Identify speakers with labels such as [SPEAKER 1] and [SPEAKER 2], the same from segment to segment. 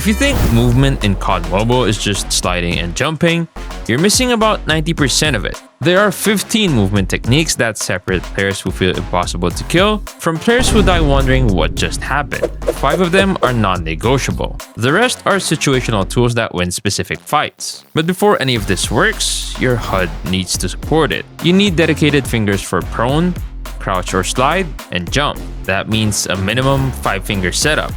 [SPEAKER 1] If you think movement in COD Mobile is just sliding and jumping, you're missing about 90% of it. There are 15 movement techniques that separate players who feel impossible to kill from players who die wondering what just happened. 5 of them are non-negotiable. The rest are situational tools that win specific fights. But before any of this works, your HUD needs to support it. You need dedicated fingers for prone, crouch or slide, and jump. That means a minimum 5-finger setup.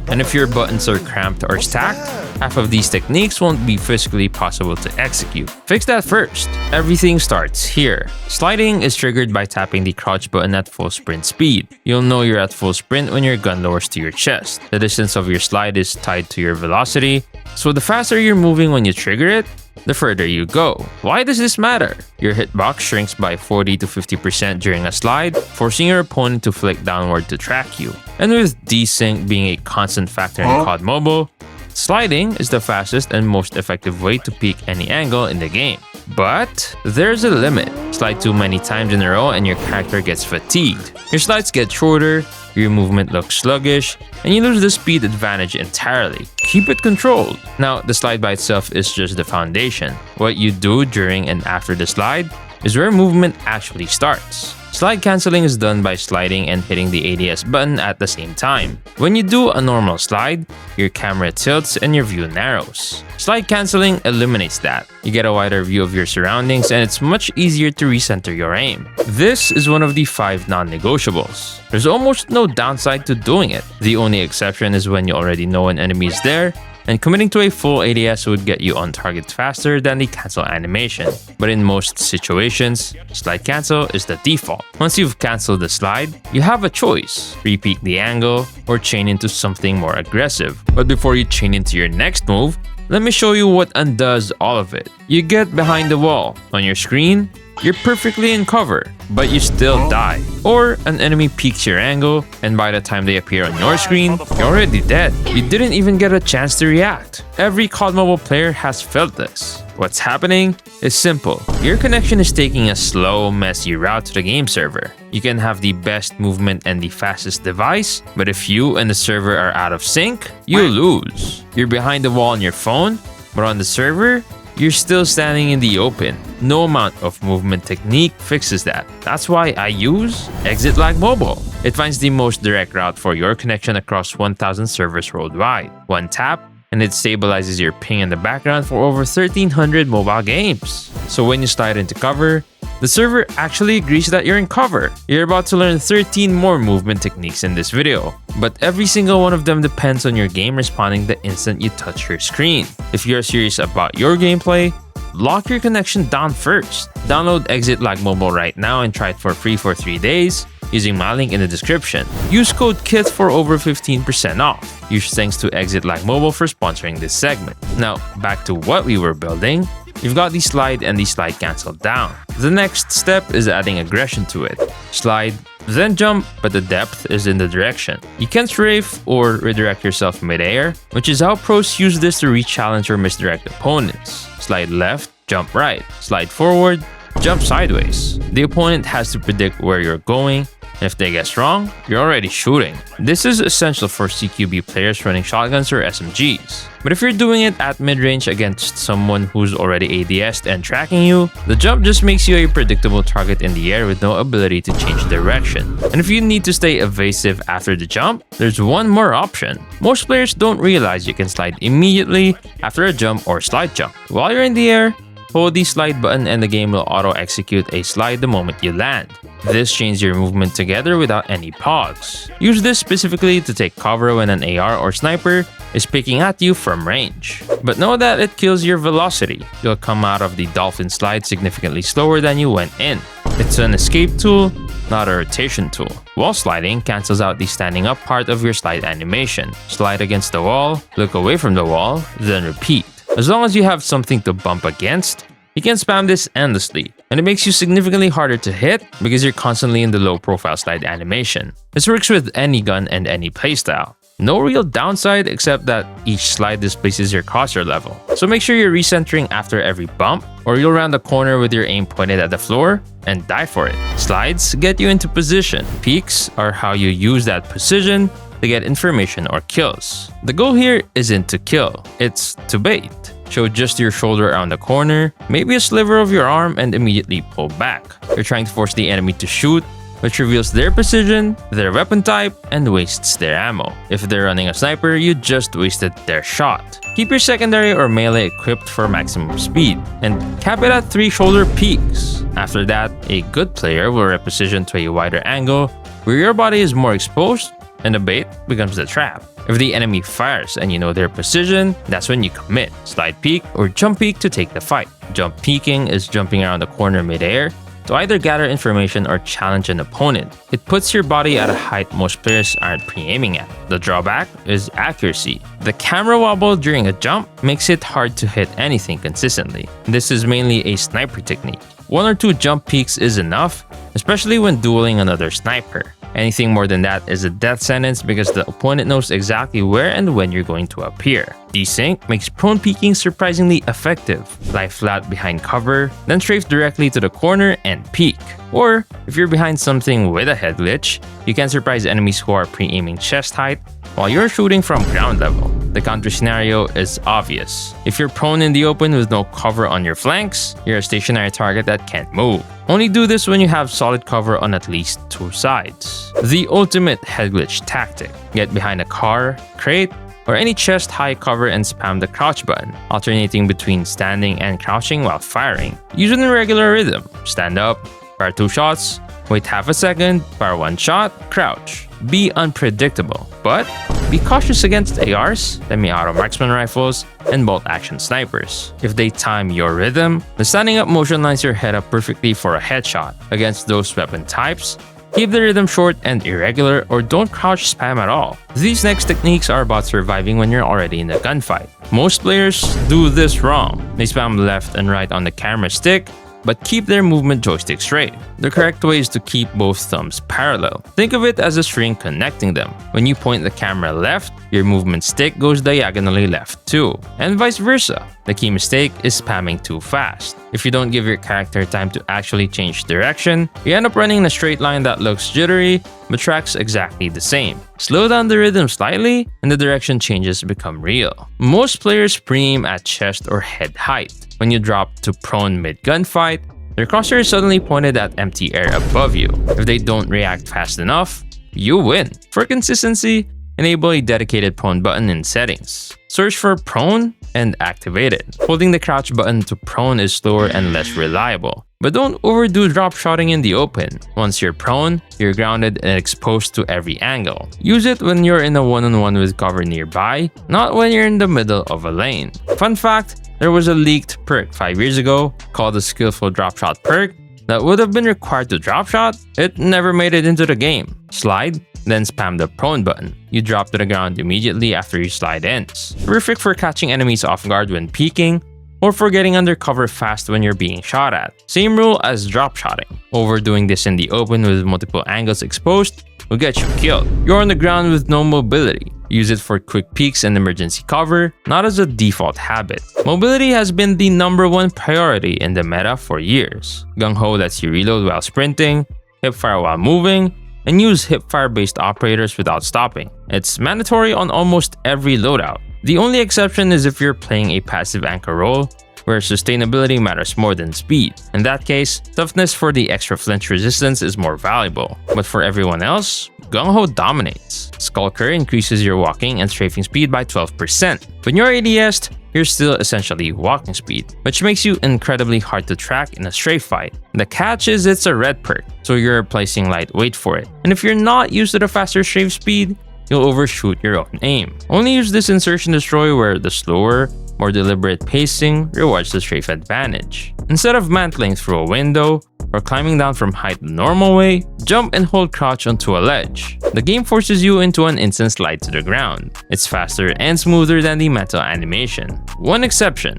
[SPEAKER 1] And if your buttons are cramped or stacked, half of these techniques won't be physically possible to execute. Fix that first. Everything starts here. Sliding is triggered by tapping the crouch button at full sprint speed. You'll know you're at full sprint when your gun lowers to your chest. The distance of your slide is tied to your velocity, so the faster you're moving when you trigger it, the further you go. Why does this matter? Your hitbox shrinks by 40 to 50% during a slide, forcing your opponent to flick downward to track you. And with desync being a constant factor in COD Mobile, sliding is the fastest and most effective way to peak any angle in the game. But there's a limit. Slide too many times in a row and your character gets fatigued. Your slides get shorter, your movement looks sluggish, and you lose the speed advantage entirely. Keep it controlled. Now, the slide by itself is just the foundation. What you do during and after the slide is where movement actually starts. Slide canceling is done by sliding and hitting the ADS button at the same time. When you do a normal slide, your camera tilts and your view narrows. Slide canceling eliminates that. You get a wider view of your surroundings and it's much easier to recenter your aim. This is one of the 5 non-negotiables. There's almost no downside to doing it. The only exception is when you already know an enemy is there, and committing to a full ADS would get you on target faster than the cancel animation. But in most situations, slide cancel is the default. Once you've canceled the slide, you have a choice: repeat the angle or chain into something more aggressive. But before you chain into your next move, let me show you what undoes all of it. You get behind the wall. On your screen, you're perfectly in cover, but you still die. Or an enemy peaks your angle, and by the time they appear on your screen, you're already dead. You didn't even get a chance to react. Every COD Mobile player has felt this. What's happening is simple. Your connection is taking a slow, messy route to the game server. You can have the best movement and the fastest device, but if you and the server are out of sync, you lose. You're behind the wall on your phone, but on the server, you're still standing in the open. No amount of movement technique fixes that. That's why I use Exit Lag Mobile. It finds the most direct route for your connection across 1,000 servers worldwide. One tap, and it stabilizes your ping in the background for over 1,300 mobile games. So when you slide into cover, the server actually agrees that you're in cover. You're about to learn 13 more movement techniques in this video, but every single one of them depends on your game responding the instant you touch your screen. If you're serious about your gameplay, lock your connection down first. Download Exit Lag Mobile right now and try it for free for 3 days using my link in the description. Use code KITH for over 15% off. Huge thanks to Exit Lag Mobile for sponsoring this segment. Now, back to what we were building. You've got the slide and the slide cancel down. The next step is adding aggression to it. Slide, then jump, but the depth is in the direction. You can strafe or redirect yourself mid-air, which is how pros use this to re-challenge or misdirect opponents. Slide left, jump right. Slide forward, jump sideways. The opponent has to predict where you're going, and if they guess wrong, you're already shooting. This is essential for CQB players running shotguns or SMGs. But if you're doing it at mid-range against someone who's already ADS'd and tracking you, the jump just makes you a predictable target in the air with no ability to change direction. And if you need to stay evasive after the jump, there's one more option. Most players don't realize you can slide immediately after a jump or slide jump. While you're in the air, hold the slide button and the game will auto-execute a slide the moment you land. This chains your movement together without any pause. Use this specifically to take cover when an AR or sniper is picking at you from range. But know that it kills your velocity. You'll come out of the dolphin slide significantly slower than you went in. It's an escape tool, not a rotation tool. Wall sliding cancels out the standing up part of your slide animation. Slide against the wall, look away from the wall, then repeat. As long as you have something to bump against, you can spam this endlessly, and it makes you significantly harder to hit because you're constantly in the low profile slide animation. This works with any gun and any playstyle. No real downside except that each slide displaces your crosshair level. So make sure you're recentering after every bump, or you'll round the corner with your aim pointed at the floor and die for it. Slides get you into position. Peaks are how you use that precision to get information or kills. The goal here isn't to kill, it's to bait. Show just your shoulder around the corner, maybe a sliver of your arm, and immediately pull back. You're trying to force the enemy to shoot, which reveals their precision, their weapon type, and wastes their ammo. If they're running a sniper, you just wasted their shot. Keep your secondary or melee equipped for maximum speed, and cap it at 3 shoulder peaks. After that, a good player will reposition to a wider angle where your body is more exposed, and the bait becomes the trap. If the enemy fires and you know their position, that's when you commit. Slide peek or jump peek to take the fight. Jump peeking is jumping around the corner midair to either gather information or challenge an opponent. It puts your body at a height most players aren't pre-aiming at. The drawback is accuracy. The camera wobble during a jump makes it hard to hit anything consistently. This is mainly a sniper technique. 1 or 2 jump peeks is enough, especially when dueling another sniper. Anything more than that is a death sentence because the opponent knows exactly where and when you're going to appear. Desync makes prone peeking surprisingly effective. Lie flat behind cover, then strafe directly to the corner and peek. Or, if you're behind something with a head glitch, you can surprise enemies who are pre-aiming chest height while you're shooting from ground level. The counter scenario is obvious. If you're prone in the open with no cover on your flanks, you're a stationary target that can't move. Only do this when you have solid cover on at least 2 sides. The ultimate head glitch tactic. Get behind a car, crate, or any chest high cover and spam the crouch button, alternating between standing and crouching while firing. Use it in regular rhythm. Stand up, fire 2 shots, wait half a second, fire 1 shot, crouch. Be unpredictable, but be cautious against ARs, semi-auto marksman rifles, and bolt-action snipers. If they time your rhythm, the standing up motion lines your head up perfectly for a headshot. Against those weapon types, keep the rhythm short and irregular or don't crouch spam at all. These next techniques are about surviving when you're already in the gunfight. Most players do this wrong. They spam left and right on the camera stick, but keep their movement joystick straight. The correct way is to keep both thumbs parallel. Think of it as a string connecting them. When you point the camera left, your movement stick goes diagonally left too, and vice versa. The key mistake is spamming too fast. If you don't give your character time to actually change direction, you end up running in a straight line that looks jittery, but tracks exactly the same. Slow down the rhythm slightly, and the direction changes become real. Most players pre-aim at chest or head height. When you drop to prone mid-gunfight, their crosshair is suddenly pointed at empty air above you. If they don't react fast enough, you win. For consistency, enable a dedicated prone button in settings. Search for prone and activate it. Holding the crouch button to prone is slower and less reliable. But don't overdo drop shotting in the open. Once you're prone, you're grounded and exposed to every angle. Use it when you're in a one-on-one with cover nearby, not when you're in the middle of a lane. Fun fact, there was a leaked perk 5 years ago called the skillful drop shot perk that would have been required to drop shot. It never made it into the game. Slide, then spam the prone button. You drop to the ground immediately after your slide ends. Perfect for catching enemies off guard when peeking, or for getting under cover fast when you're being shot at. Same rule as drop shotting. Overdoing this in the open with multiple angles exposed will get you killed. You're on the ground with no mobility. Use it for quick peeks and emergency cover, not as a default habit. Mobility has been the #1 priority in the meta for years. Gung-Ho lets you reload while sprinting, hipfire while moving, and use hipfire based operators without stopping. It's mandatory on almost every loadout. The only exception is if you're playing a passive anchor role, where sustainability matters more than speed. In that case, toughness for the extra flinch resistance is more valuable. But for everyone else, Gung-Ho dominates. Skulker increases your walking and strafing speed by 12%. When you're ADS, you're still essentially walking speed, which makes you incredibly hard to track in a strafe fight. The catch is it's a red perk, so you're placing lightweight for it. And if you're not used to the faster strafe speed, you'll overshoot your own aim. Only use this in Search and Destroy where the slower, more deliberate pacing rewards the strafe advantage. Instead of mantling through a window or climbing down from height the normal way, jump and hold crouch onto a ledge. The game forces you into an instant slide to the ground. It's faster and smoother than the metal animation. One exception.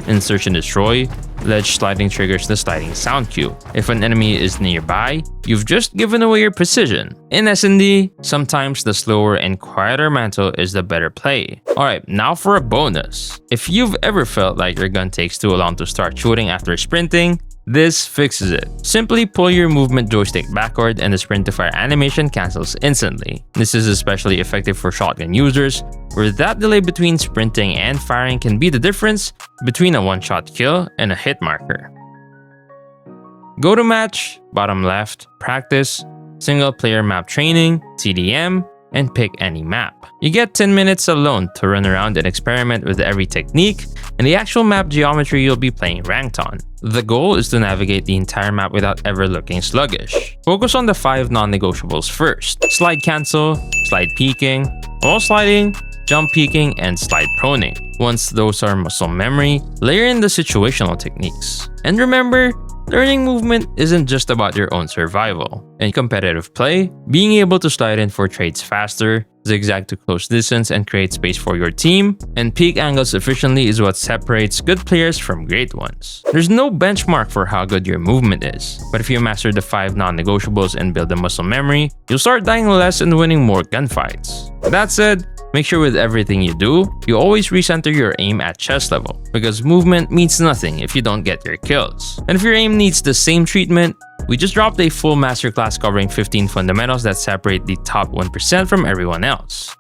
[SPEAKER 1] In Search and Destroy, ledge sliding triggers the sliding sound cue. If an enemy is nearby, you've just given away your precision. In S&D, sometimes the slower and quieter mantle is the better play. Alright, now for a bonus. If you've ever felt like your gun takes too long to start shooting after sprinting, This fixes it. Simply pull your movement joystick backward and the sprint to fire animation cancels instantly. This is especially effective for shotgun users, where that delay between sprinting and firing can be the difference between a one-shot kill and a hit marker. Go to match, bottom left, practice, single player map training, CDM, and pick any map. You get 10 minutes alone to run around and experiment with every technique and the actual map geometry you'll be playing ranked on. The goal is to navigate the entire map without ever looking sluggish. Focus on the 5 non-negotiables first: slide cancel, slide peeking, wall sliding, jump peeking, and slide proning. Once those are muscle memory, layer in the situational techniques. And remember, learning movement isn't just about your own survival. In competitive play, being able to slide in for trades faster, zigzag to close distance and create space for your team, and peak angles efficiently is what separates good players from great ones. There's no benchmark for how good your movement is, but if you master the 5 non-negotiables and build the muscle memory, you'll start dying less and winning more gunfights. That said, make sure with everything you do, you always recenter your aim at chest level, because movement means nothing if you don't get your kills. And if your aim needs the same treatment, we just dropped a full masterclass covering 15 fundamentals that separate the top 1% from everyone else.